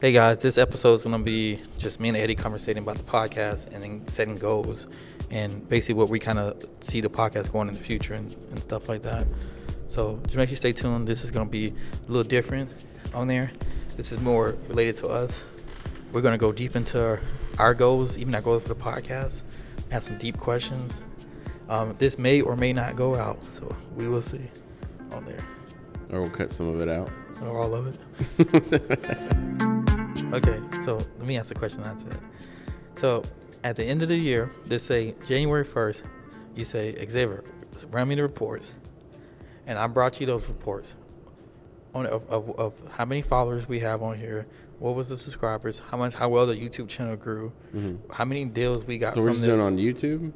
Hey guys, this episode is going to be just me and Eddie conversating about the podcast and then setting goals and basically what we kind of see the podcast going in the future and stuff like that. So just make sure you stay tuned. This is going to be a little different on there. This is more related to us. We're going to go deep into our goals, even our goals for the podcast, ask some deep questions. This may or may not go out, so we will see on there. Or we'll cut some of it out. Or all of it. Okay, so let me ask the question I said. So at the end of the year, let's say January 1st, you say, Xavier, run me the reports. And I brought you those reports of how many followers we have on here, what was the subscribers, how well the YouTube channel grew, how many deals we got so from this. we're just doing on YouTube?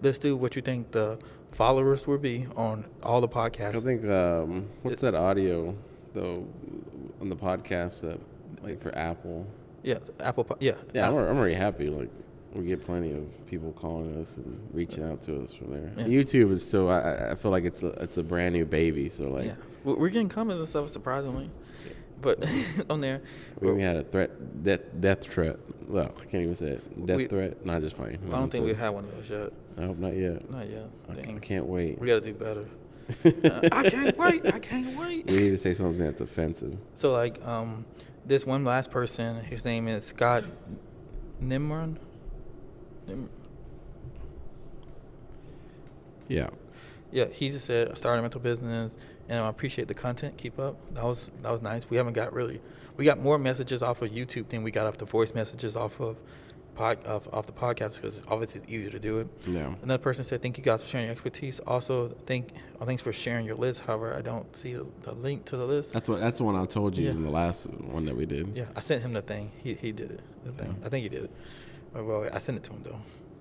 Let's do what you think the followers will be on all the podcasts. I think what's that audio though on the podcast that like for Apple? Yeah, Apple. Yeah. I'm already happy. Like we get plenty of people calling us and reaching out to us from there. Yeah. YouTube is still. I feel like it's a brand new baby. So like, yeah, we're getting comments and stuff surprisingly, but on there we had a death threat. Well, I can't even say it. Threat. Not just playing. I don't think we've had one of those yet. I hope not yet. Not yet. I can't wait. We got to do better. I can't wait. We need to say something that's offensive. So like this one last person, his name is Scott Nimron. Yeah, he just said I started a mental business and I appreciate the content. Keep up. That was nice. We got more messages off of YouTube than we got off the voice messages off of off the podcast, because obviously it's easier to do it. Yeah. Another person said, thank you guys for sharing your expertise. Also, thanks for sharing your list. However, I don't see the link to the list. That's the one I told you in the last one that we did. Yeah, I sent him the thing. He did it. The thing. I think he did it. Well, I sent it to him though.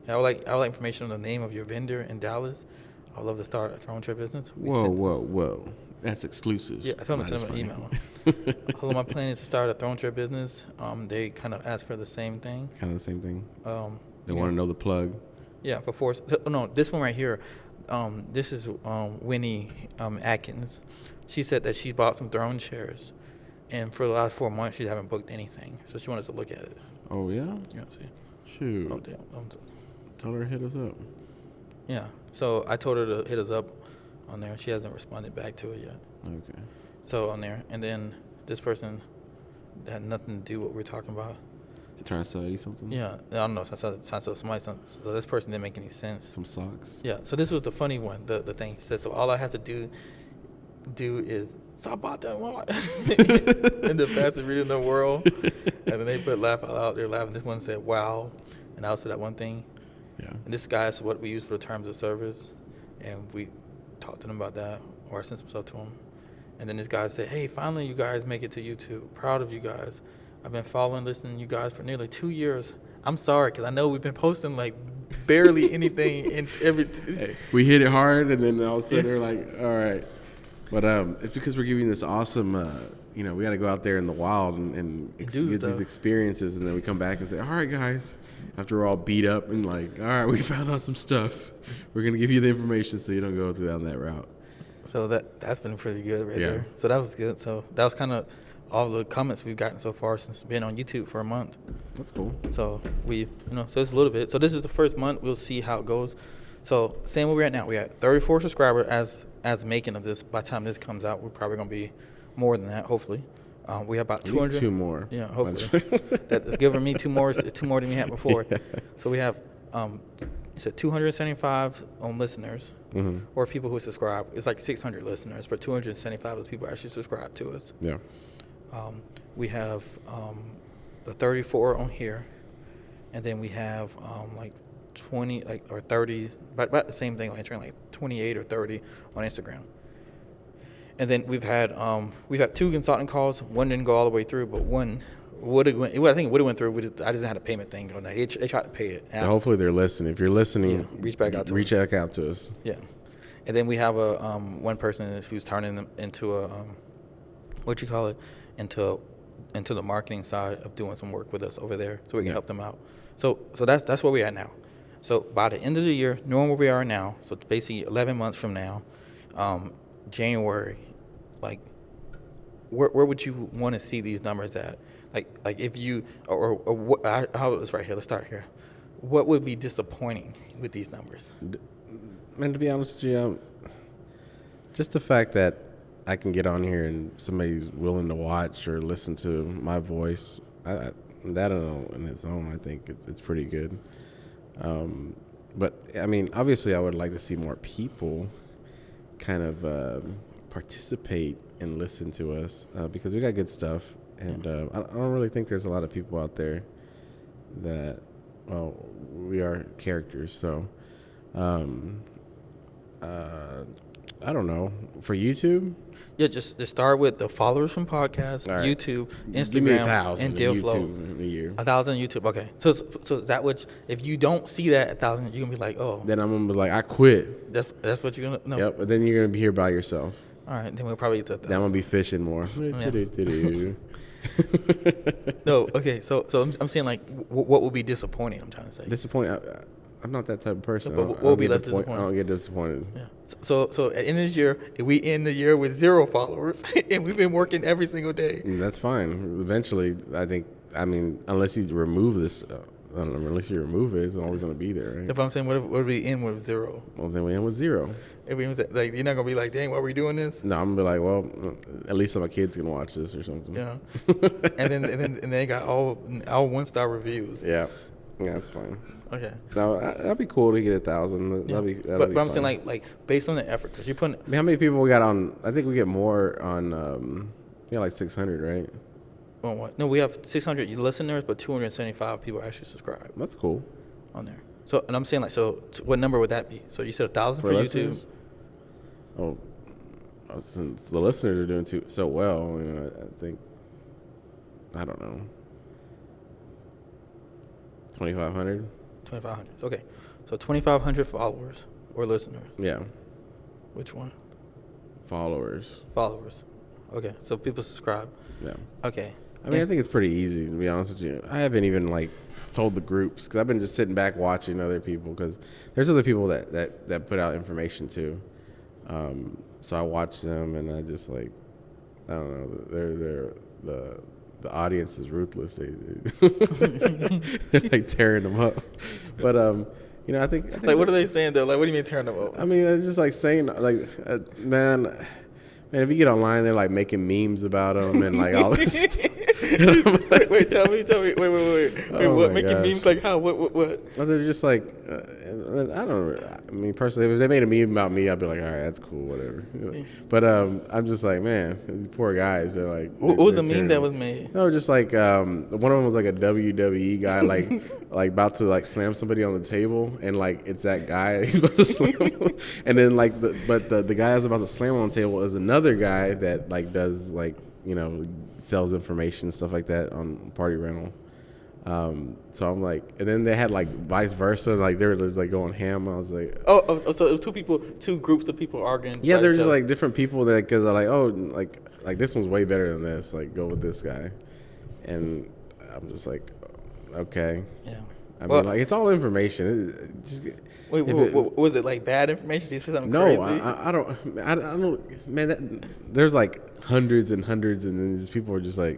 I would like information on the name of your vendor in Dallas. I would love to start a throne trade business. Whoa. That's exclusive. Yeah, I told him to send him an email. Although my plan is to start a throne trade business, they kind of asked for the same thing. Kind of the same thing. They want to know the plug. Yeah, for force. No, this one right here. This is Winnie Atkins. She said that she bought some throne chairs, and for the last 4 months she haven't booked anything. So she wanted us to look at it. Oh yeah. Yeah. See. Shoot. Oh damn. Tell her to hit us up. Yeah. So I told her to hit us up on there. She hasn't responded back to it yet. Okay. So on there, and then this person had nothing to do with what we're talking about. They trying to sell you something? Yeah, I don't know. So this person didn't make any sense. Some socks. Yeah. So this was the funny one. The thing she said. So all I have to do is stop about that one. In the fastest reader in the world. And then they put laugh out loud. They're laughing. This one said wow, and I also that one thing. Yeah. And this guy is what we use for the terms of service, and we talked to them about that, or I sent some stuff to him. And then this guy said, hey, finally you guys make it to YouTube. Proud of you guys. I've been following, listening to you guys for nearly 2 years. I'm sorry, because I know we've been posting like barely anything in every... Hey, we hit it hard, and then all of a sudden they're like, all right. But it's because we're giving this awesome, we got to go out there in the wild and get these experiences, and then we come back and say, all right, guys, after we're all beat up and like, all right, we found out some stuff. We're going to give you the information so you don't go down that route. So that's been pretty good there. So that was good. So that was kind of all the comments we've gotten so far since being on YouTube for a month. That's cool. So so it's a little bit. So this is the first month. We'll see how it goes. So same where we're at now. We're at 34 subscribers as making of this. By the time this comes out, we're probably going to be more than that, hopefully. We have about 200. 2 more. Yeah, hopefully. That's giving me two more than we had before. Yeah. So we have 275 listeners, or people who subscribe. It's like 600 listeners, but 275 of those people actually subscribe to us. Yeah. We have the 34 on here, and then we have 20 or 30, but about the same thing on Instagram, like 28 or 30 on Instagram. And then we've had 2 consulting calls. One didn't go all the way through, but one would have went. I think it would have went through. I just didn't have a payment thing going. They tried to pay it. So hopefully they're listening. If you're listening, reach back out to us. Yeah, and then we have a one person who's turning them into a into the marketing side of doing some work with us over there, so we can help them out. So that's where we're at now. So by the end of the year, knowing where we are now, so it's basically 11 months from now, January, like where would you want to see these numbers at? Like if you or what? How it's right here. Let's start here. What would be disappointing with these numbers? Man, to be honest with you, just the fact that I can get on here and somebody's willing to watch or listen to my voice, that in its own, I think it's pretty good. But I mean, obviously, I would like to see more people kind of participate and listen to us because we got good stuff, and I don't really think there's a lot of people out there that, well, we are characters, so. I don't know. For YouTube? Yeah, just start with the followers from podcasts, right. YouTube, Instagram, give me 1,000 and deal flow. In a year. 1,000 YouTube. Okay. So that which if you don't see that 1,000, you're gonna be like, oh. Then I'm gonna be like, I quit. That's what you're gonna. No. Yep. But then you're gonna be here by yourself. All right. Then we'll probably get to 1,000. Then I'm gonna be fishing more. No. Okay. So I'm saying like, what would be disappointing? I'm trying to say. Disappointing. I'm not that type of person. But what would be less disappointing? I don't get disappointed. Yeah. So at the end of this year, if we end the year with 0 followers, and we've been working every single day. That's fine. Eventually, I mean, unless you remove this, unless you remove it, it's always going to be there, right? If I'm saying, what if we end with 0? Well, then we end with 0. If we like, you're not going to be like, dang, why are we doing this? No, I'm going to be like, well, at least my kids can watch this or something. Yeah. and then they got all 1-star reviews. Yeah. Yeah, that's fine. Okay. No, that'd be cool to get 1,000. Yeah. But I'm saying like based on the effort, because you're putting. I mean, how many people we got on? I think we get more on. Like 600, right? On what? No, we have 600 listeners, but 275 people actually subscribe. That's cool. On there. So, and I'm saying like, so what number would that be? So you said 1,000 for YouTube. Oh, since the listeners are doing so well, I think. I don't know. 2,500. 2,500. Okay, so 2,500 followers or listeners. Yeah. Which one? Followers. Okay, so people subscribe. Yeah. Okay. I mean, I think it's pretty easy, to be honest with you. I haven't even told the groups because I've been just sitting back watching other people because there's other people that put out information too. So I watch them and I just I don't know. The audience is ruthless. They're like tearing them up. But I think like, what are they saying though? Like, what do you mean tearing them up? I mean, they're just like saying man, if you get online, they're like making memes about them and like all this stuff. Wait, tell me. Wait, Oh what? Making memes like how? What? Well, they're just like, I don't know. I mean, personally, if they made a meme about me, I'd be like, all right, that's cool, whatever. But I'm just like, man, these poor guys. They're like, what was the meme that was made? No, just like one of them was like a WWE guy, like about to slam somebody on the table, and it's that guy he's about to slam, and then the guy that's about to slam on the table is another guy that does sells information and stuff like that on Party Rental. So I'm like, and then they had vice versa, they were just going ham. I was like, oh, so it was two groups of people arguing. Yeah, they're just different people that because they're like this one's way better than this. Go with this guy, and I'm just like, okay. Yeah. I mean, it's all information. Wait, was it bad information? Did you say something crazy? No, I don't. Man, there's hundreds and hundreds, and then just people are just I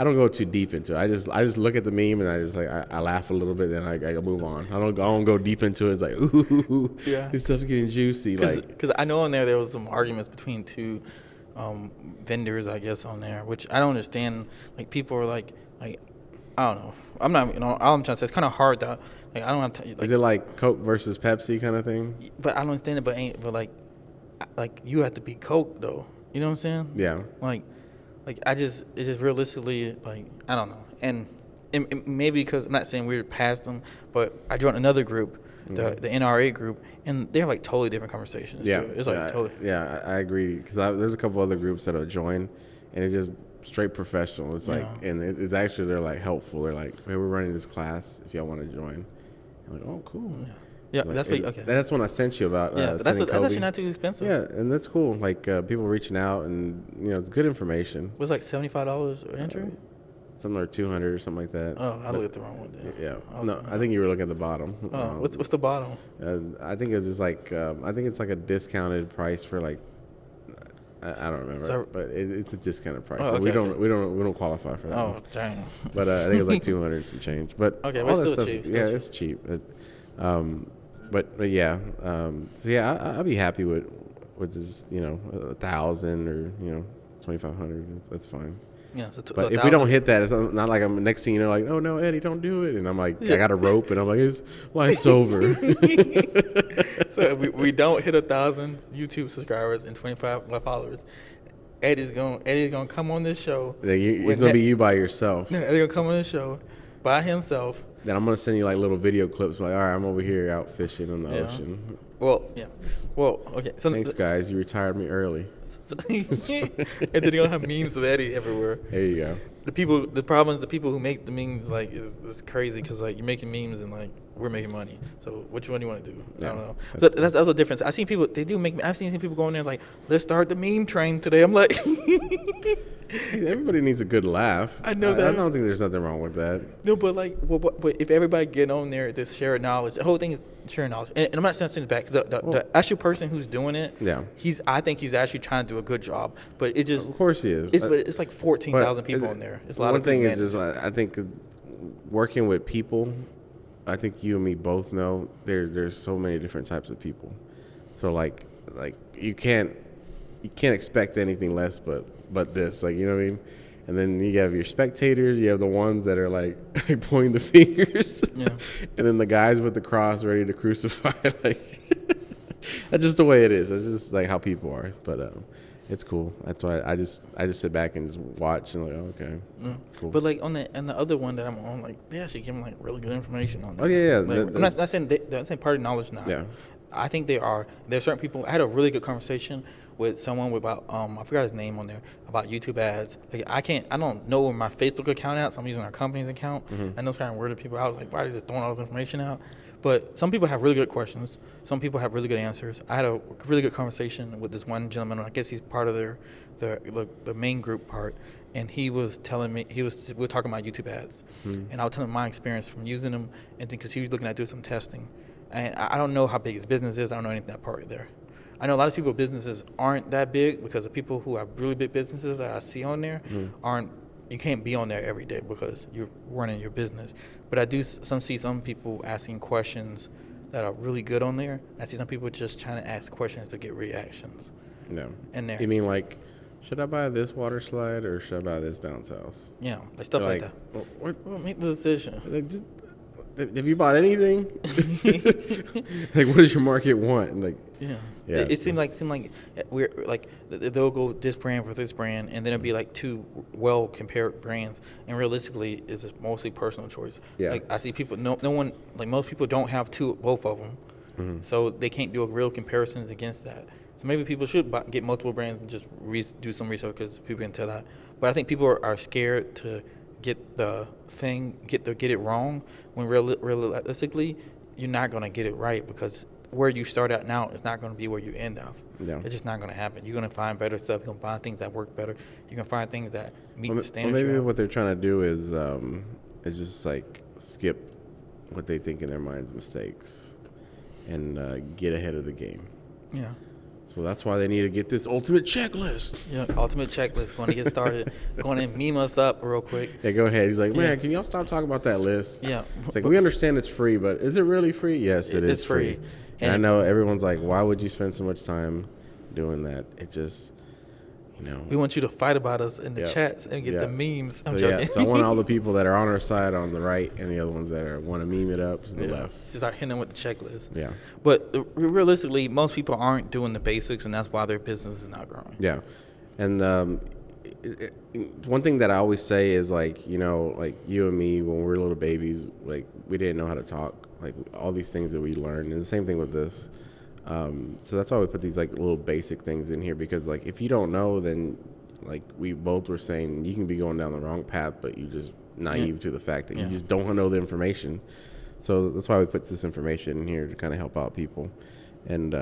don't go too deep into it. I just look at the meme and I just I laugh a little bit, and I move on. I don't go deep into it. It's ooh, yeah, this stuff's getting juicy. Because I know on there was some arguments between two vendors, I guess, on there, which I don't understand. People are like I don't know. I'm not. All I'm trying to say, it's kind of hard to. I don't have to. Is it Coke versus Pepsi kind of thing? But I don't understand it. But you have to be Coke though. You know what I'm saying? Yeah. It's just realistically I don't know. And maybe because I'm not saying we're past them, but I joined another group, the NRA group, and they have totally different conversations. Yeah. Too. It's totally. Yeah, I agree because there's a couple other groups that I've joined, and it's just straight professional. It's and it's actually they're helpful. They're hey, we're running this class if y'all want to join. I'm like, oh, cool. Yeah, that's okay. That's when I sent you about. Yeah, that's actually not too expensive. Yeah, and that's cool. People reaching out, and it's good information. It was $75 entry. Something like 200 or something like that. Oh, I looked at the wrong one. Then. Yeah, no, I think you were looking at the bottom. Oh, what's the bottom? I think it's just I think it's a discounted price for I don't remember, So, but it's a discounted price. Oh, So okay, we don't qualify for that. Oh, one. dang. But I think it was like 200 and some change. But Okay, all but that still stuff, cheap. it's cheap. But yeah, so yeah, I'll be happy with this, 1,000 or 2,500. That's fine. Yeah, so But if we don't hit that, it's not like I'm next thing you know, like, oh no, Eddie, don't do it, and I'm like, I got a rope, and I'm like, it's life's over. So we don't hit 1,000 YouTube subscribers and 25 followers. Eddie's gonna come on this show. Yeah, it's gonna be you by yourself. Eddie's gonna come on this show by himself. Then I'm gonna send you like little video clips, like, all right, I'm over here out fishing in the ocean. Well, yeah. Well, okay. So thanks, guys. You retired me early. And then you're gonna have memes of Eddie everywhere. There you go. The problem is the people who make the memes like is crazy because like you're making memes and like we're making money. So which one do you want to do? Yeah. I don't know. So that's the difference. I've seen people I've seen people going there like, let's start the meme train today. I'm like, everybody needs a good laugh. I know that. I don't think there's nothing wrong with that. No, but like, but if everybody get on there to share knowledge, the whole thing is sharing knowledge. And I'm not saying it back. The actual person who's doing it, I think he's actually trying to do a good job. But it just, of course he is. It's like 14,000 people on there. It's a lot of people. One thing is just, I think working with people, I think you and me both know there's so many different types of people. So like you can't expect anything less but this, like, you know what I mean? And then you have your spectators, you have the ones that are like pointing the fingers, and then the guys with the cross ready to crucify. Like, that's just the way it is. It's just like how people are. But it's cool. That's why I just sit back and just watch and like, oh, okay, cool. But like on the other one that I'm on, like they actually give me like really good information on that. Oh yeah. Like, I'm not saying they're saying part of knowledge now. Yeah. I think they are. There's certain people. I had a really good conversation with someone about I forgot his name on there about YouTube ads. Like I don't know where my Facebook account at, so I'm using our company's account. And those kind of weirded people out. Like, why are they just throwing all this information out? But some people have really good questions. Some people have really good answers. I had a really good conversation with this one gentleman. I guess he's part of the main group part, and he was telling me we were talking about YouTube ads, and I was telling him my experience from using them, and because he was looking at doing some testing. And I don't know how big his business is. I don't know anything that part there. I know a lot of people's businesses aren't that big because the people who have really big businesses that I see on there you can't be on there every day because you're running your business. But I do see some people asking questions that are really good on there. I see some people just trying to ask questions to get reactions. No. In there. You mean like, should I buy this water slide or should I buy this bounce house? Yeah, like stuff like that. Well, make the decision. Have you bought anything? Like, what does your market want? And like, yeah. It seemed like we're like they'll go this brand for this brand, and then it'll be like two well compared brands. And realistically, it's just mostly personal choice. Yeah. Like I see people, no one, like most people don't have both of them, so they can't do a real comparisons against that. So maybe people should get multiple brands and just do some research because people can tell that. But I think people are scared to get it wrong when realistically you're not going to get it right because where you start out now is not going to be where you end up. Yeah. It's just not going to happen. You're going to find better stuff. You're going to find things that work better. You're going to find things that meet the standards. Well, maybe what they're trying to do is just like skip what they think in their minds mistakes and get ahead of the game. Yeah. So that's why they need to get this ultimate checklist. Yeah, ultimate checklist. Going to get started. Going to meme us up real quick. Yeah, go ahead. He's like, man, can y'all stop talking about that list? Yeah. It's like, we understand it's free, but is it really free? Yes, it is free. And I know everyone's like, why would you spend so much time doing that? It just, we want you to fight about us in the chats and get the memes. I'm joking. So I want all the people that are on our side on the right and the other ones that want to meme it up to the left. Just start hitting them with the checklist. Yeah. But realistically, most people aren't doing the basics, and that's why their business is not growing. Yeah. And one thing that I always say is like, like you and me, when we were little babies, like we didn't know how to talk. Like all these things that we learned. And the same thing with this. So that's why we put these like little basic things in here because like if you don't know, then like we both were saying you can be going down the wrong path, but you just naive to the fact that you just don't know the information. So that's why we put this information in here to kind of help out people. And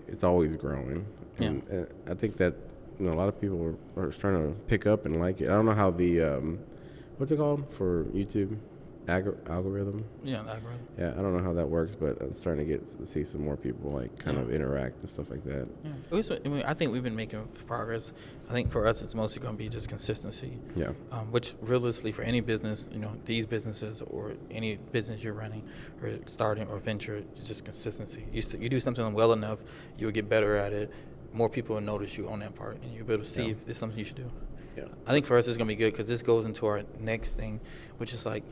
it's always growing. And I think that a lot of people are trying to pick up and like it. I don't know how the what's it called for YouTube? algorithm. Yeah, the algorithm. Yeah, I don't know how that works, but I'm starting to see some more people like kind of interact and stuff like that. Yeah, I think we've been making progress. I think for us, it's mostly going to be just consistency. Yeah. Which realistically, for any business, these businesses or any business you're running or starting or venture, it's just consistency. You do something well enough, you'll get better at it. More people will notice you on that part, and you'll be able to see if there's something you should do. Yeah. I think for us, it's going to be good because this goes into our next thing, which is like,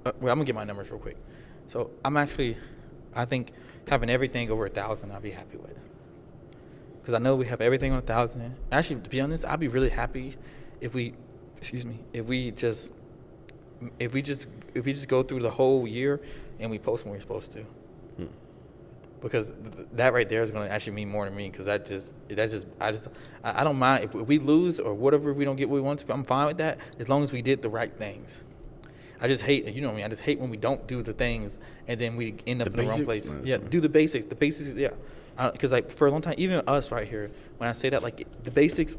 I'm going to get my numbers real quick. So I think having everything over 1,000, I'll be happy with. Because I know we have everything on 1,000. Actually, to be honest, I'd be really happy if we just go through the whole year and we post when we're supposed to. Because that right there is going to actually mean more to me. Because I don't mind if we lose or whatever, we don't get what we want to. I'm fine with that as long as we did the right things. I just hate, I just hate when we don't do the things and then we end up in the wrong place. Yeah, do the basics. The basics, yeah. Because for a long time, even us right here, when I say that, like the basics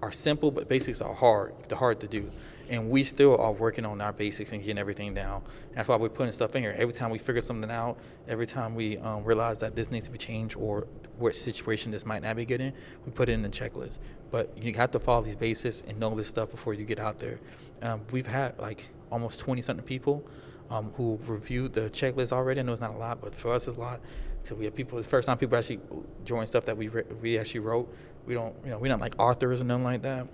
are simple, but basics are hard to do. And we still are working on our basics and getting everything down. That's why we're putting stuff in here. Every time we figure something out, every time we realize that this needs to be changed or what situation this might not be good in, we put it in the checklist. But you have to follow these basics and know this stuff before you get out there. We've had like almost 20-something people who reviewed the checklist already. I know it's not a lot, but for us it's a lot. So we have people, the first time people actually join stuff that we actually wrote. We don't, we're not like authors or nothing like that.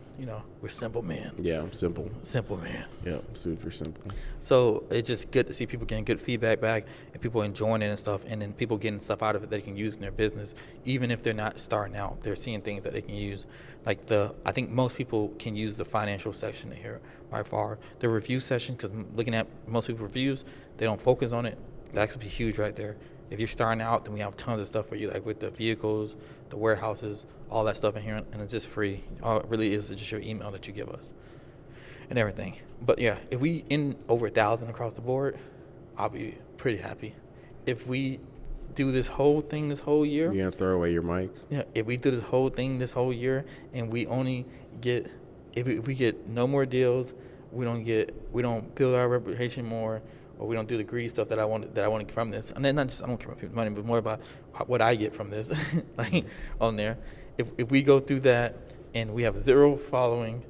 We're simple men. Yeah, simple. Simple man. Yeah, super simple. So it's just good to see people getting good feedback back and people enjoying it and stuff, and then people getting stuff out of it they can use in their business, even if they're not starting out. They're seeing things that they can use. Like I think most people can use the financial section here by far. The review section, because looking at most people's reviews, they don't focus on it. That could be huge right there. If you're starting out, then we have tons of stuff for you, like with the vehicles, the warehouses, all that stuff in here, and it's just free. All it really is just your email that you give us and everything. But yeah, if we in over 1,000 across the board, I'll be pretty happy. If we do this whole thing this whole year. You're going to throw away your mic? Yeah, if we do this whole thing this whole year and we only get, if we get no more deals, we don't build our reputation more, or we don't do the greedy stuff that I want to get from this. And then I don't care about people's money, but more about what I get from this, like on there. If we go through that and we have 0 following,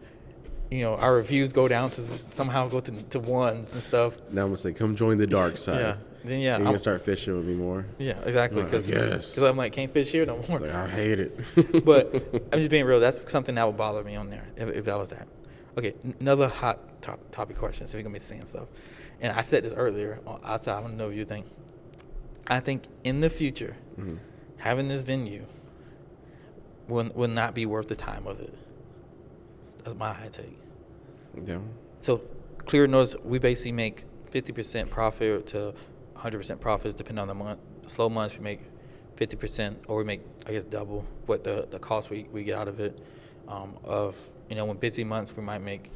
our reviews go down to somehow go to ones and stuff. Now I'm gonna say, come join the dark side. Yeah. Then yeah, you're gonna start fishing with me more. Yeah, exactly. Because I'm like, can't fish here no more. Like, I hate it. But I'm just being real. That's something that would bother me on there if that was that. Okay, another hot topic question. So we're gonna be saying stuff. And I said this earlier. I want to know what you think. I think in the future, having this venue will not be worth the time of it. That's my high take. Yeah. So clear notice, we basically make 50% profit to 100% profits depending on the month. Slow months we make 50%, or we make double what the cost we get out of it. When busy months we might make,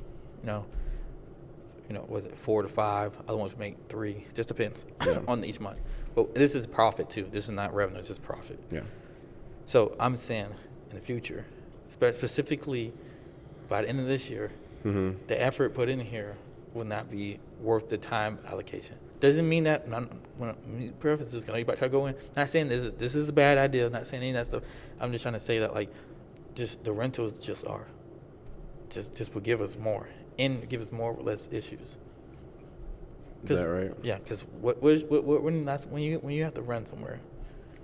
was it 4 to 5? Other ones make 3. Just depends on each month. But this is profit too. This is not revenue. This is profit. Yeah. So I'm saying in the future, specifically by the end of this year, the effort put in here will not be worth the time allocation. Doesn't mean that when preferences can everybody try to go in. Not saying this is a bad idea. Not saying any of that stuff. I'm just trying to say that just the rentals just will give us more. And give us more or less issues. Is that right? Yeah, because when you have to run somewhere.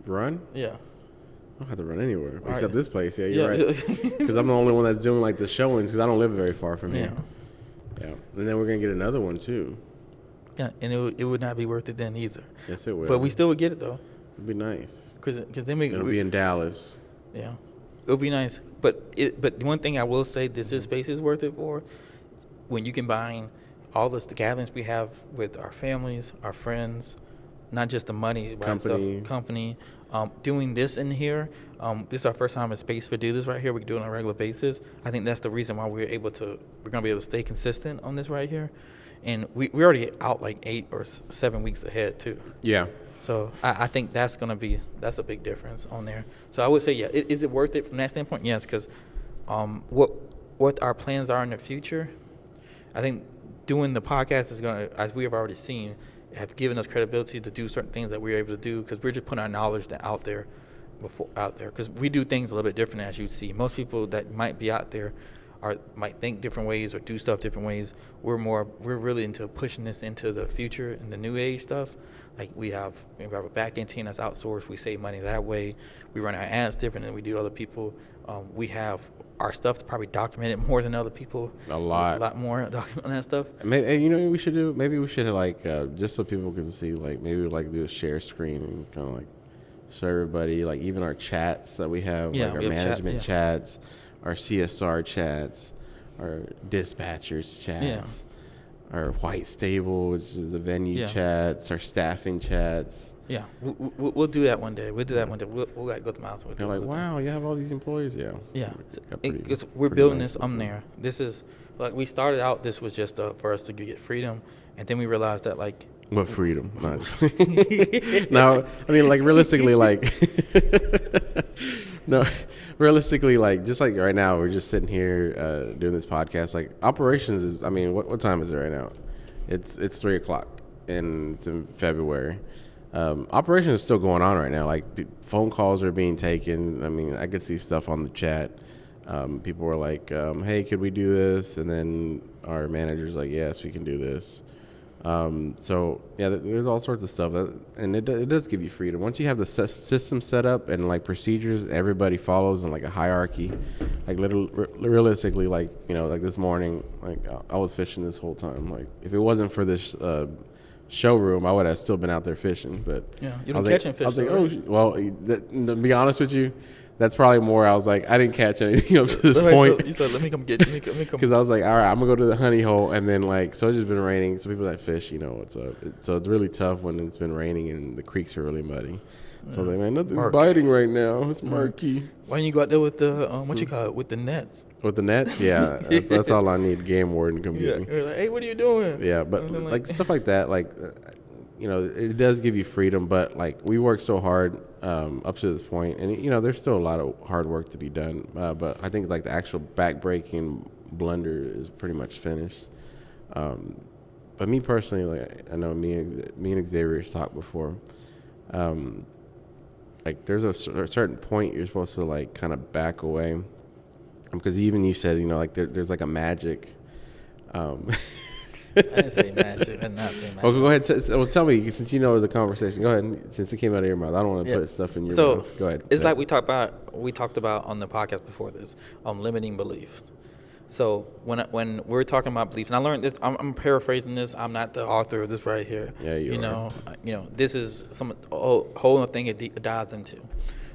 Run? Yeah. I don't have to run anywhere except this place. Yeah, Yeah. you're right. Because I'm the only one that's doing the showings because I don't live very far from here. Yeah. And then we're gonna get another one too. Yeah, and it would not be worth it then either. Yes, it would. But we still would get it though. It'd be nice. Because then it'll be in Dallas. Yeah, it would be nice. But one thing I will say, this space is worth it for. When you combine all the gatherings we have with our families, our friends, not just the money, company, doing this in here. This is our first time in space to do this right here. We can do it on a regular basis. I think that's the reason why we're going to be able to stay consistent on this right here. And we already out 8 or 7 weeks ahead too. Yeah. So I think that's a big difference on there. So I would say, is it worth it from that standpoint? Yes, because what our plans are in the future, I think doing the podcast is going to, as we have already seen, have given us credibility to do certain things that we're able to do because we're just putting our knowledge out there because we do things a little bit different, as you see. Most people that might be out there might think different ways or do stuff different ways. We're really into pushing this into the future and the new age stuff. Like we have a back end team that's outsourced. We save money that way. We run our ads different than we do other people. We have our stuff's probably documented more than other people. A lot more documented on that stuff. Maybe, you know what we should do? Maybe we should like just so people can see, like maybe we'd like do a share screen and kind of like show everybody, like even our chats that we have, like our management chats, our CSR chats, our dispatchers chats, our white stable, which is the venue chats, our staffing chats. Yeah, we'll do that one day. We'll do that one day. We'll go to Miles. They're like, wow, you have all these employees. Yeah. Because we're building this there. This is like we started out. This was just for us to get freedom, and then we realized that like. What freedom? No, I mean like realistically, like no, realistically, like just like right now, we're just sitting here doing this podcast. Like operations is, I mean, what time is it right now? It's 3:00 and it's in February. Operations is still going on right now. Like phone calls are being taken. I mean, I could see stuff on the chat. People were like, "Hey, could we do this?" And then our manager's like, "Yes, we can do this." So yeah, there's all sorts of stuff, and it does give you freedom. Once you have the system set up and like procedures, everybody follows in like a hierarchy. Like realistically, like you know, like this morning, like I was fishing this whole time. Like if it wasn't for this showroom, I would have still been out there fishing. But yeah, you don't catching fish. I was like, oh well. To be honest with you, that's probably more. I was like, I didn't catch anything up to this point. So you said, let me come get. Let me come. Because I was like, all right, I'm gonna go to the honey hole, and then like, so it's just been raining. So people that fish, you know what's up. So it's really tough when it's been raining and the creeks are really muddy. So I was like, man, nothing's biting right now. It's murky. Why don't you go out there with the what you call it, with the nets? With the nets, yeah, that's all I need. Game warden come get me. You're like, hey, what are you doing? Yeah, but like stuff like that, like you know, it does give you freedom. But like we work so hard up to this point, and you know, there's still a lot of hard work to be done. But I think like the actual back-breaking blender is pretty much finished. But me personally, like I know me and Xavier talked before. Like there's a certain point you're supposed to like kind of back away. Because even you said, you know, like there's like a magic. I didn't say magic. I did not say magic. Okay, go ahead. Tell me, since you know the conversation. Go ahead. Since it came out of your mouth, I don't want to put stuff in your mouth. Go ahead. It's like we talked about on the podcast before this, limiting beliefs. So when we're talking about beliefs, and I learned this, I'm paraphrasing this. I'm not the author of this right here. Yeah, you are. You know, this is some whole thing it dives into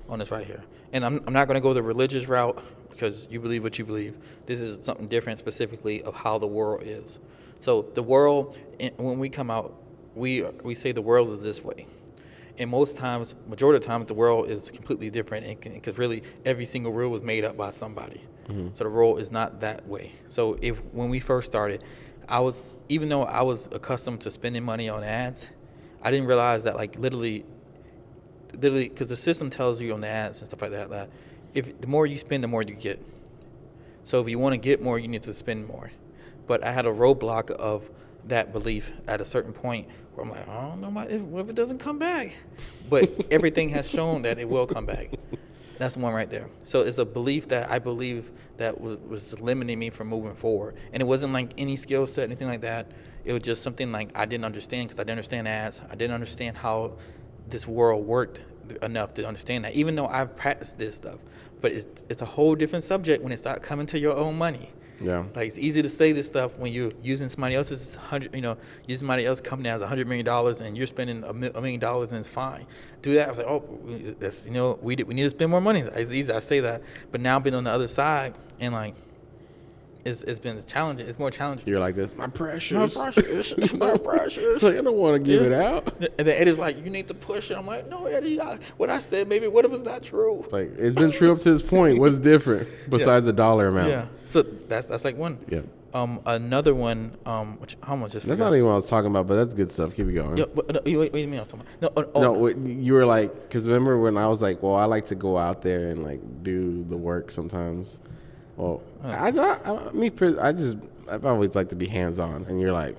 on this right here. And I'm not going to go the religious route, because you believe what you believe. This is something different specifically of how the world is. So the world, when we come out, we say the world is this way. And most times, majority of the time, the world is completely different, because really every single rule was made up by somebody. Mm-hmm. So the world is not that way. So when we first started, even though I was accustomed to spending money on ads, I didn't realize that like literally, because the system tells you on the ads and stuff like that, if the more you spend, the more you get. So if you want to get more, you need to spend more. But I had a roadblock of that belief at a certain point where I'm like, I don't know if it doesn't come back. But everything has shown that it will come back. That's the one right there. So it's a belief that I believe that was limiting me from moving forward. And it wasn't like any skill set, anything like that. It was just something like I didn't understand, because I didn't understand ads. I didn't understand how this world worked enough to understand that, even though I've practiced this stuff. But it's a whole different subject when it starts coming to your own money. Yeah. Like it's easy to say this stuff when you're using somebody else's using somebody else's company has $100 million and you're spending $1 million and it's fine. Do that. I was like, oh, that's, we need to spend more money. It's easy. I say that, but now I've been on the other side and like, it's been challenging. It's more challenging. You're like this. My precious. My precious. Like, I don't want to give it out. And then Eddie's like, you need to push it. I'm like, no, Eddie. What I said, maybe what if it's not true? Like it's been true up to this point. What's different besides the dollar amount? Yeah. So that's like one. Yeah. Another one. Which how much? That's not even what I was talking about, but that's good stuff. Keep it going. Yeah. But, wait a minute. I was talking about. No. You were like, because remember when I was like, well, I like to go out there and like do the work sometimes. Well, I've always liked to be hands on, and you're like,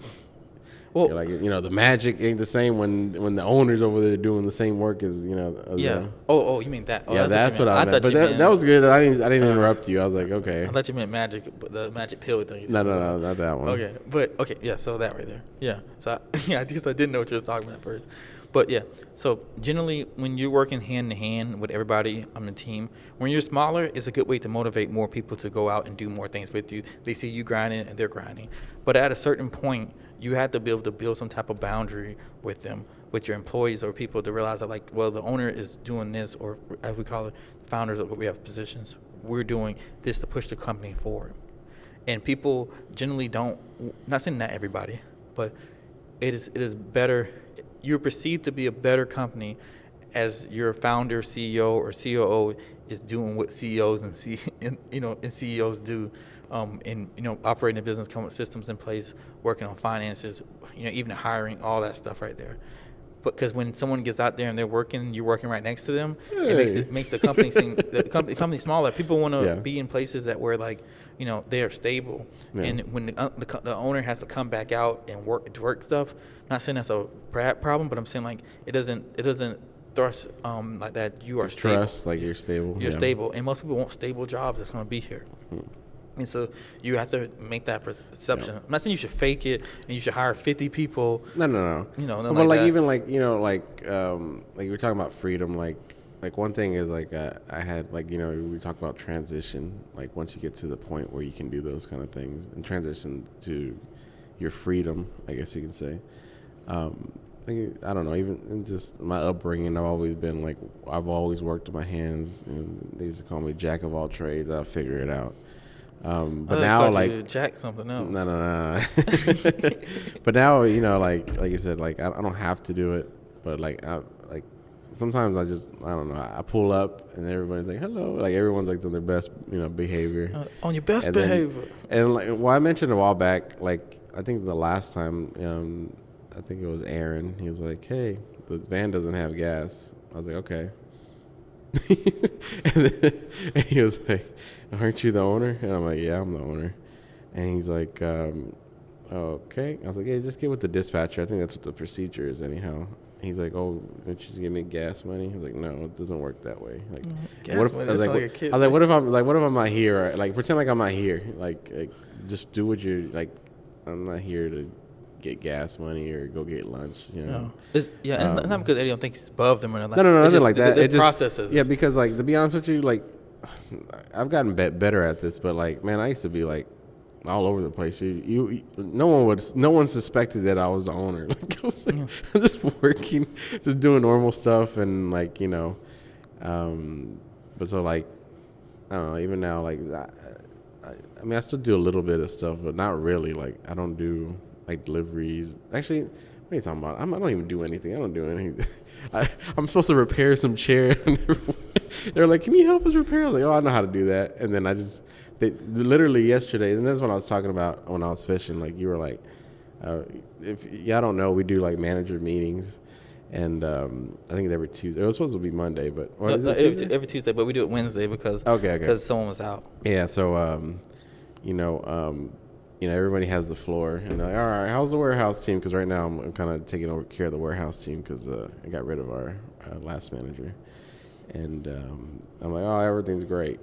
well, you're like, you know, the magic ain't the same when the owner's over there doing the same work as, you know. Yeah. You mean that? Yeah, that's what I meant. But that was good. I didn't interrupt you. I was like, okay. I thought you meant magic, but the magic pill thing. No, not that one. Okay, yeah. So that right there. Yeah. So I guess I didn't know what you were talking about first. But yeah, so generally when you're working hand in hand with everybody on the team, when you're smaller, it's a good way to motivate more people to go out and do more things with you. They see you grinding and they're grinding. But at a certain point, you have to be able to build some type of boundary with them, with your employees or people, to realize that, like, well, the owner is doing this, or as we call it, founders, of what we have positions, we're doing this to push the company forward. And people generally don't, not saying not everybody, but it is better. You're perceived to be a better company as your founder, CEO, or COO is doing what CEOs and CEOs do, in operating a business, coming with systems in place, working on finances, even hiring, all that stuff right there. Because when someone gets out there and they're working, you're working right next to them. Hey. It makes the company seem the company smaller. People want to be in places that where, like, they are stable. Yeah. And when the owner has to come back out and work stuff, not saying that's a bad problem, but I'm saying, like, it doesn't thrust like that. You are stable. Trust, like, you're stable. You're stable, and most people want stable jobs that's going to be here. Mm-hmm. And so you have to make that perception. Yeah. I'm not saying you should fake it and you should hire 50 people. No. But like even like like we're talking about freedom. Like one thing is, like, I had, like, we talk about transition. Like, once you get to the point where you can do those kind of things and transition to your freedom, I guess you can say. I don't know, even in just my upbringing, I've always been like, I've always worked with my hands, and they used to call me jack of all trades. I'll figure it out. But now, like, jack something else. No. But now, like you said, like, I don't have to do it, but like sometimes I don't know. I pull up and everybody's like, hello, like, everyone's like on their best, behavior. On your best behavior. And like, well, I mentioned a while back, like, I think the last time, I think it was Aaron. He was like, hey, the van doesn't have gas. I was like, okay. and he was like, aren't you the owner? And I'm like, yeah, I'm the owner. And he's like, okay. I was like, yeah, just get with the dispatcher. I think that's what the procedure is anyhow. He's like, oh, don't you just give me gas money? He's like, no, it doesn't work that way. Like, what if I was like, what if I'm not here? Like, pretend like I'm not here. Like just do what you're like. I'm not here to get gas money or go get lunch. No. It's not because Eddie don't think he's above them or nothing. No, nothing like that. It just processes. Yeah, because, like, to be honest with you, like, I've gotten better at this, but, like, man, I used to be like all over the place. No one suspected that I was the owner. Like, I was like, I'm just working, just doing normal stuff, and, like, but so, like, I don't know. Even now, like, I mean, I still do a little bit of stuff, but not really. Like, I don't do, like, deliveries. Actually, what are you talking about? I don't even do anything. I don't do anything. I'm supposed to repair some chair. They're like, can you help us repair? I'm like, oh, I know how to do that. And then they literally yesterday, and that's what I was talking about when I was fishing. Like, you were like, if y'all don't know, we do, like, manager meetings. And I think it's every Tuesday. It was supposed to be Monday, but every Tuesday, but we do it Wednesday because someone was out. Yeah, so everybody has the floor, and they're like, all right, how's the warehouse team? Because right now I'm kind of taking over care of the warehouse team because I got rid of our last manager, and I'm like, oh, everything's great.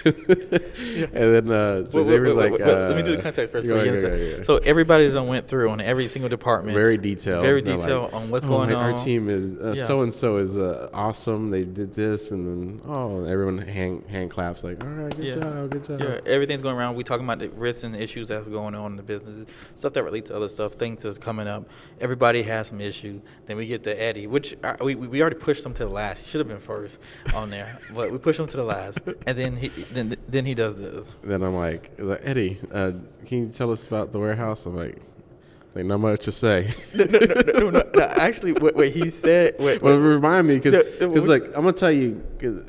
And then Xavier's like, let me do the context first. So everybody that went through on every single department, very detailed on what's going on. Our team is so and so is awesome. They did this, and then everyone hand claps like, all right, good job. Yeah, everything's going around. We talking about the risks and the issues that's going on in the business, stuff that relates to other stuff, things that's coming up. Everybody has some issue. Then we get to Eddie, which we already pushed him to the last. He should have been first on there, but we pushed him to the last, and then he does this. Then I'm like, Eddie, can you tell us about the warehouse? I'm like not much to say. No. Actually, what he said. Well, remind me, because like, I'm gonna tell you, cause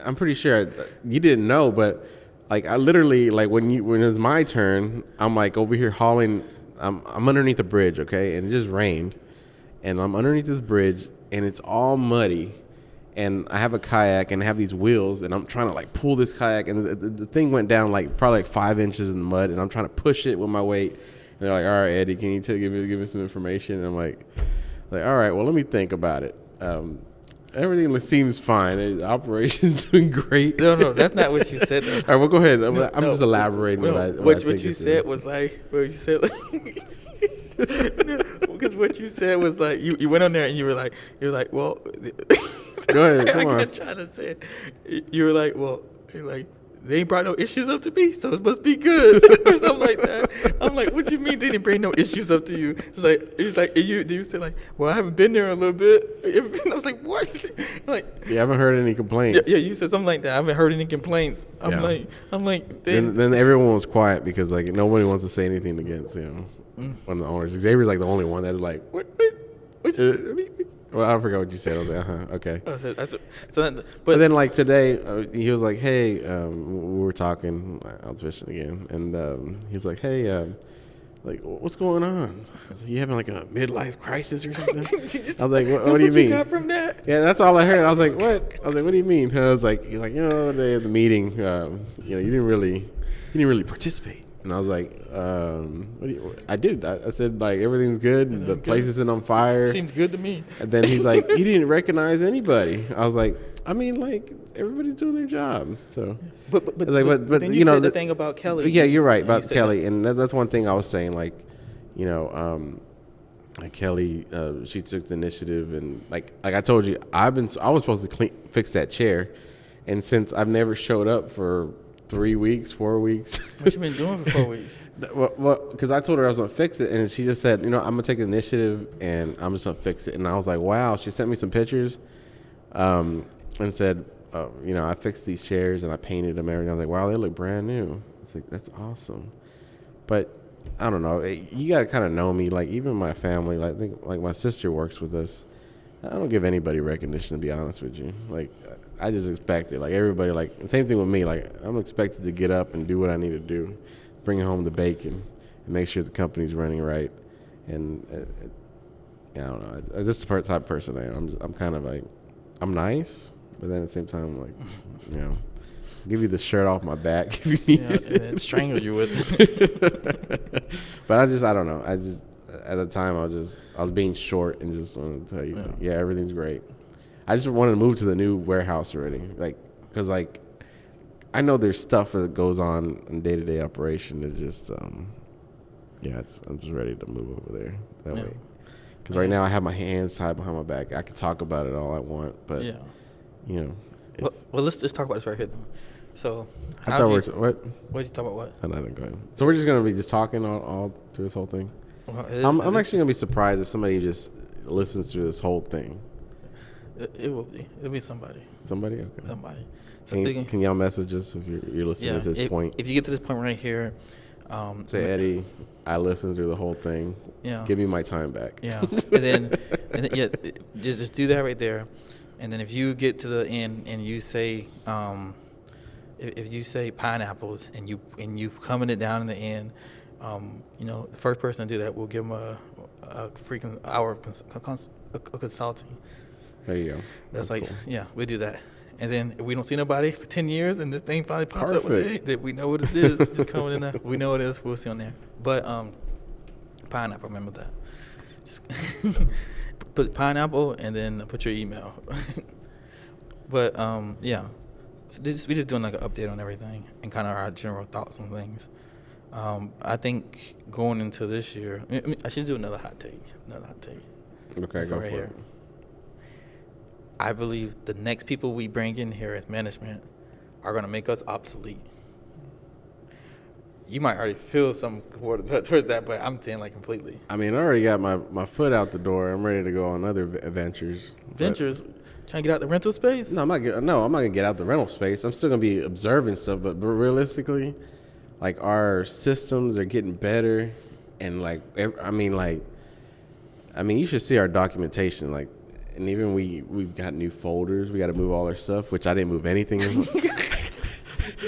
I'm pretty sure you didn't know, but like, I literally, like, when it was my turn, I'm like over here hauling. I'm underneath the bridge, okay, and it just rained, and I'm underneath this bridge, and it's all muddy. and I have a kayak and I have these wheels, and I'm trying to like pull this kayak, and the thing went down like probably like 5 inches in the mud, and I'm trying to push it with my weight. And they're like, all right, Eddie, can you give me some information? And I'm like, all right, well, let me think about it. Everything seems fine. Operations doing great. No, that's not what you said. Though. All right, well, go ahead. I'm just elaborating what I think you said was like, what you said like, because what you said was like, you went on there and you were like, well, go ahead, come on. I'm trying to say it. You were like, well, they ain't brought no issues up to me, so it must be good, or something like that. I'm like, what do you mean they didn't bring no issues up to you? It was like, you said like, well, I haven't been there a little bit. I was like, what? Like, yeah, I haven't heard any complaints. Yeah, you said something like that. I haven't heard any complaints. I'm like. Then everyone was quiet because like nobody wants to say anything against one of the owners. Xavier's like the only one that is like, what? Well, I forgot what you said. I was like, okay. But then, like today, he was like, "Hey," we were talking. I was fishing again, and he was like, "Hey, like, what's going on? You having like a midlife crisis or something?" I was like, "What do you mean?" You got from that? Yeah, that's all I heard. I was like, "What?" I was like, "What do you mean?" I was like, "He's like, the other day at the meeting, you didn't really participate." And I was like, I did. I said, like, everything's good. The place isn't on fire. Seems good to me. And then he's like, you didn't recognize anybody. I was like, I mean, like, everybody's doing their job. So, but then you said the thing about Kelly. Yeah, you're right about Kelly. And that's one thing I was saying, like, like Kelly, she took the initiative. And, like I told you, I was supposed to fix that chair. And since I've never showed up for 3 weeks, 4 weeks. What you been doing for 4 weeks? Well, because I told her I was going to fix it, and she just said, I'm going to take the initiative, and I'm just going to fix it. And I was like, wow. She sent me some pictures and said, I fixed these chairs, and I painted them and everything. I was like, wow, they look brand new. It's like, that's awesome. But I don't know. You got to kind of know me. Like, even my family, like, I think, like, my sister works with us. I don't give anybody recognition, to be honest with you. Like, I just expect it. Like, everybody, like, same thing with me. Like, I'm expected to get up and do what I need to do, bring home the bacon, and make sure the company's running right. And I don't know. This is the type of person I am. I'm kind of like, I'm nice, but then at the same time, I'm like, give you the shirt off my back if you need it. And then strangle you with it. But I don't know. At the time, I was being short and just wanted to tell you, yeah, everything's great. I just wanted to move to the new warehouse already, like, because like I know there's stuff that goes on in day-to-day operation that just, I'm just ready to move over there that way. Because right now I have my hands tied behind my back. I can talk about it all I want, but well, let's just talk about this right here, though. So, what? What did you talk about? What? Oh, nothing. Go ahead. So we're just gonna be just talking all through this whole thing. Well, I'm actually gonna be surprised if somebody just listens through this whole thing. It will be. It'll be somebody. Somebody? Okay. Somebody. Can y'all message us if you're listening to this point? If you get to this point right here, say, Eddie, I listened through the whole thing. Yeah. Give me my time back. Yeah. and then just do that right there. And then if you get to the end and you say, if you say pineapples and you coming it down in the end, the first person to do that, we'll give them a freaking hour of consulting. There you go. That's like, cool. We do that. And then if we don't see nobody for 10 years and this thing finally pops up one day, that we know what it is, just coming in there. We know what it is, we'll see on there. But pineapple, remember that. Just put pineapple and then put your email. But, so we just doing like an update on everything and kind of our general thoughts on things. I think going into this year, I should do another hot take. Okay, go for it. Here. I believe the next people we bring in here as management are going to make us obsolete. You might already feel some towards that, but I'm saying like completely. I mean, I already got my foot out the door. I'm ready to go on other ventures. Ventures? Trying to get out the rental space? No, I'm not going to get out the rental space. I'm still going to be observing stuff, but realistically, like, our systems are getting better, and like, you should see our documentation, like. And even we've got new folders. We got to move all our stuff, which I didn't move anything. I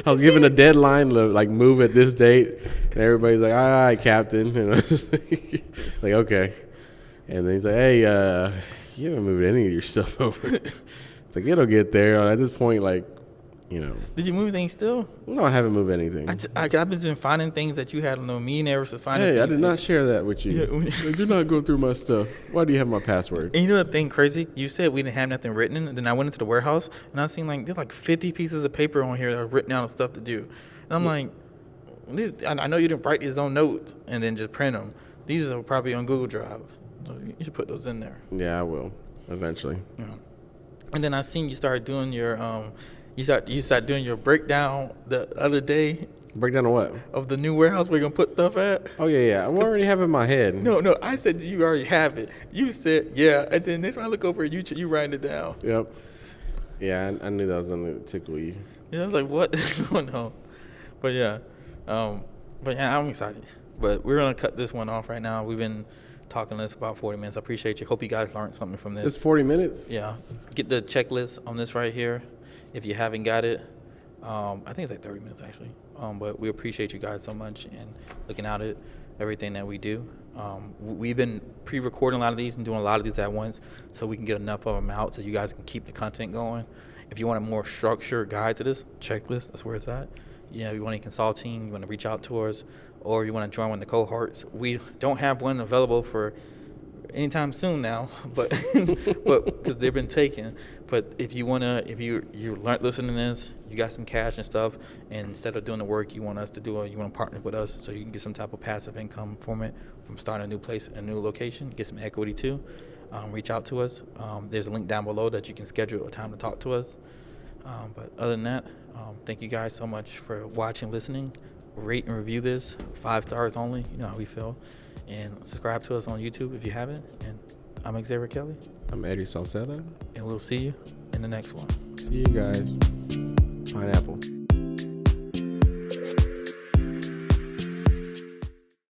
was given a deadline to like move at this date, and everybody's like, "All right, Captain," and I was like, "Okay." And then he's like, "Hey, you haven't moved any of your stuff over." It's like, it'll get there. At this point, like, Did you move things still? No, I haven't moved anything. I've been finding things that you had on me never to find. Hey, I did not share that with you. Yeah. Do not go through my stuff. Why do you have my password? And you know the thing crazy? You said we didn't have nothing written, and then I went into the warehouse, and I seen like there's like 50 pieces of paper on here that are written out of stuff to do. And I'm like, I know you didn't write these on notes and then just print them. These are probably on Google Drive. So you should put those in there. Yeah, I will eventually. Yeah. And then I seen you started doing your you start doing your breakdown the other day. Breakdown of what? Of the new warehouse we're gonna put stuff at. Oh yeah. I already have it in my head. No. I said you already have it. You said yeah, and then next time I look over at you writing it down. Yep. Yeah, I knew that was gonna tickle you. Yeah, I was like, what is going on? But yeah, I'm excited. But we're gonna cut this one off right now. We've been talking this for about 40 minutes. I appreciate you. Hope you guys learned something from this. It's 40 minutes? Yeah. Get the checklist on this right here. If you haven't got it, I think it's like 30 minutes actually. But we appreciate you guys so much and looking out at everything that we do. We've been pre-recording a lot of these and doing a lot of these at once so we can get enough of them out so you guys can keep the content going. If you want a more structured guide to this checklist, that's where it's at. If you want any consulting, you want to reach out to us, or you want to join one of the cohorts. We don't have one available for anytime soon now, but because they've been taken. But if you learned listening to this, you got some cash and stuff, and instead of doing the work you want us to do, you want to partner with us so you can get some type of passive income from it, from starting a new place, a new location, get some equity too. Reach out to us. There's a link down below that you can schedule a time to talk to us. But other than that, thank you guys so much for watching, listening. Rate and review this, 5 stars only. You know how we feel. And subscribe to us on YouTube if you haven't. And I'm Xavier Kelly. I'm Eddie Sauceda. And we'll see you in the next one. See you guys. Pineapple.